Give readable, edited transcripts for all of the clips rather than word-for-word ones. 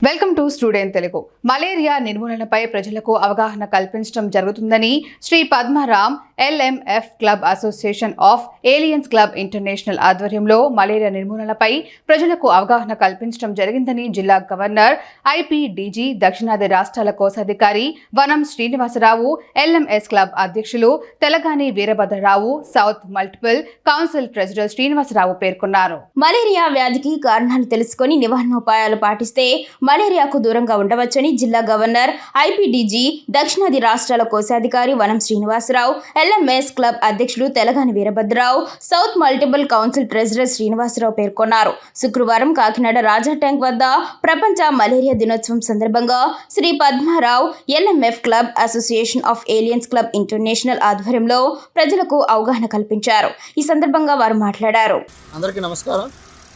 Welcome to student Telugu. Malaria నిర్మూలనపై ప్రజలకు అవగాహన కల్పించడం జరుగుతుందని Shri Padmaram LMF Club Association of Lions Club International ఆధ్వర్యంలో మలేరియా నిర్మూలనపై ప్రజలకు అవగాహన కల్పించడం జరిగిందని జిల్లా గవర్నర్ ఐపీడీజీ దక్షిణాది రాష్ట్రాల కోశాధికారి వనం శ్రీనివాసరావు, ఎల్ఎంఎస్ క్లబ్ అధ్యక్షులు Telagani Veerabhadrarao, south multiple council treasurer Srinivasarao పేర్కొన్నారు. మలేరియా వ్యాధికి కారణాలు తెలుసుకొని నివారణోపాయాలు పాటిస్తే మలేరియాకు దూరంగా ఉండవచ్చని జిల్లా గవర్నర్ ఐపీడీజీ దక్షిణాది రాష్ట్రాల కోశాధికారి వనం శ్రీనివాసరావు, ఎల్ఎంఎస్ క్లబ్ అధ్యక్షులు Telagani Veerabhadrarao, south multiple council treasurer Srinivasarao పేర్కొన్నారు. శుక్రవారం కాకినాడ రాజా ట్యాంక్ వద్ద ప్రపంచ మలేరియా దినోత్సవం సందర్భంగా Shri Padmarao LMF Club Association of Lions Club International ఆధ్వర్యంలో ప్రజలకు అవగాహన కల్పించారు. ఈ సందర్భంగా వారు మాట్లాడారు. అందరికీ నమస్కారం.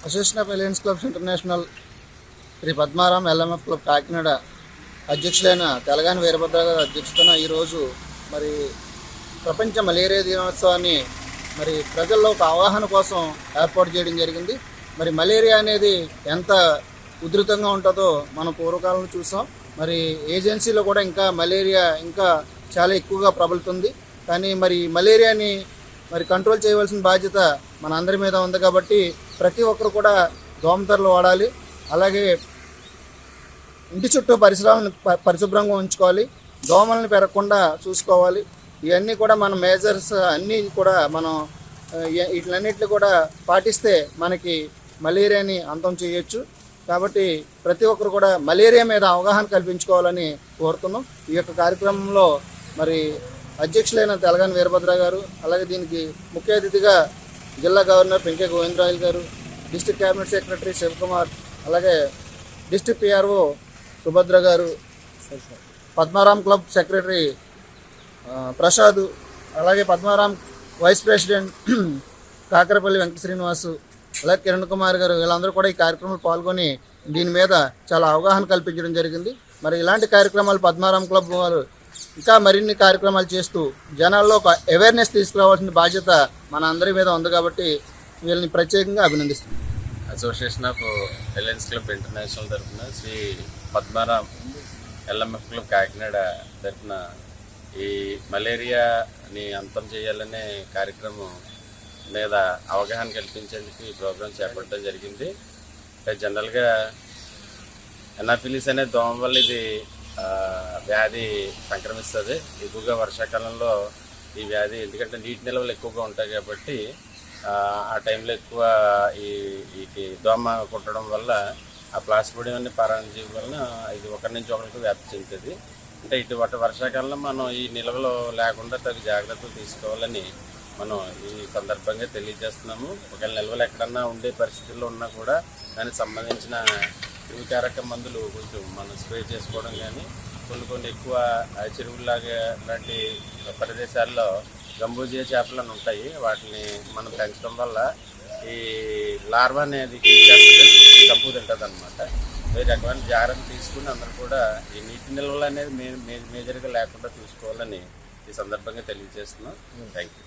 Association of Lions Clubs International Shri Padmaram LMF Club Kakinada అధ్యక్షులైన తెలగాని వీరభద్ర గారి అధ్యక్షతన ఈరోజు మరి ప్రపంచ మలేరియా దినోత్సవాన్ని మరి ప్రజల్లో ఒక అవగాహన కోసం ఏర్పాటు చేయడం జరిగింది. మరి మలేరియా అనేది ఎంత ఉధృతంగా ఉంటుందో మనం పూర్వకాలంలో చూసాం. మరి ఏజెన్సీలో కూడా ఇంకా మలేరియా ఇంకా చాలా ఎక్కువగా ప్రబలుతుంది. కానీ మరి మలేరియాని మరి కంట్రోల్ చేయవలసిన బాధ్యత మన అందరి మీద ఉంది. కాబట్టి ప్రతి ఒక్కరు కూడా దోమతెరలు వాడాలి. అలాగే ఇంటి చుట్టూ పరిసరాలను పరిశుభ్రంగా ఉంచుకోవాలి. దోమలను పెరగకుండా చూసుకోవాలి. ఇవన్నీ కూడా మన మేజర్స్ అన్నీ కూడా మనం వీటిలన్నిటిని కూడా పాటిస్తే మనకి మలేరియాని అంతం చేయొచ్చు. కాబట్టి ప్రతి ఒక్కరు కూడా మలేరియా మీద అవగాహన కల్పించుకోవాలని కోరుతున్నాం. ఈ యొక్క కార్యక్రమంలో మరి అధ్యక్షులైన తెలగాని వీరభద్ర గారు, అలాగే దీనికి ముఖ్య అతిథిగా జిల్లా గవర్నర్ పెంకే గోవిందరాయలు గారు, డిస్ట్రిక్ట్ క్యాబినెట్ సెక్రటరీ శివకుమార్, అలాగే డిస్ట్రిక్ట్ పిఆర్ఓ సుభద్ర గారు, పద్మారాం క్లబ్ సెక్రటరీ ప్రసాద్, అలాగే పద్మారాం వైస్ ప్రెసిడెంట్ కాకరపల్లి వెంకట శ్రీనివాసు, అలాగే కిరణ్ కుమార్ గారు, వీళ్ళందరూ కూడా ఈ కార్యక్రమంలో పాల్గొని దీని మీద చాలా అవగాహన కల్పించడం జరిగింది. మరి ఇలాంటి కార్యక్రమాలు పద్మారాం క్లబ్ వారు ఇంకా మరిన్ని కార్యక్రమాలు చేస్తూ జనాల్లో ఒక అవేర్నెస్ తీసుకురావాల్సిన బాధ్యత మన అందరి మీద ఉంది. కాబట్టి వీళ్ళని ప్రత్యేకంగా అభినందిస్తున్నాం. Association of Lions Club International తరఫున శ్రీ పద్మారాం ఎల్ఎంఎఫ్ క్లబ్ కాకినాడ తరఫున ఈ మలేరియాని అంతం చేయాలనే కార్యక్రమం మీద అవగాహన కల్పించేందుకు ఈ ప్రోగ్రాం చేపట్టడం జరిగింది. జనరల్గా ఎనాఫిలిస్ అనే దోమ వల్ల ఇది వ్యాధి సంక్రమిస్తుంది. ఎక్కువగా వర్షాకాలంలో ఈ వ్యాధి, ఎందుకంటే నీటి నిల్వలు ఎక్కువగా ఉంటాయి కాబట్టి ఆ టైంలో ఎక్కువ ఈ దోమ కుట్టడం వల్ల ఆ ప్లాస్మోడియం అనే పరాన్నజీవి వలన ఇది ఒకరి నుంచి ఒకరికి వ్యాప్తి చెందుతుంది. అంటే ఇటువంటి వర్షాకాలంలో మనం ఈ నిల్వలు లేకుండా తగు జాగ్రత్తలు తీసుకోవాలని మనం ఈ సందర్భంగా తెలియజేస్తున్నాము. ఒకవేళ నిల్వలు ఎక్కడన్నా ఉండే పరిస్థితుల్లో ఉన్నా కూడా దానికి సంబంధించిన క్రిమికారక మందులు కొంచెం మనం స్ప్రే చేసుకోవడం, కానీ కొన్ని ఎక్కువ చెరువుల్లాగా లాంటి ప్రదేశాల్లో గంబూజియా చేపలు అని ఉంటాయి, వాటిని మనం పెంచడం వల్ల ఈ లార్వా అనేది చంపు తింటుంది అనమాట. ఈ రకమైన జాగ్రత్తలు తీసుకుని అందరూ కూడా ఈ నీటి నిల్వలు అనేది మేజర్గా లేకుండా చూసుకోవాలని ఈ సందర్భంగా తెలియజేస్తున్నాం. Thank you.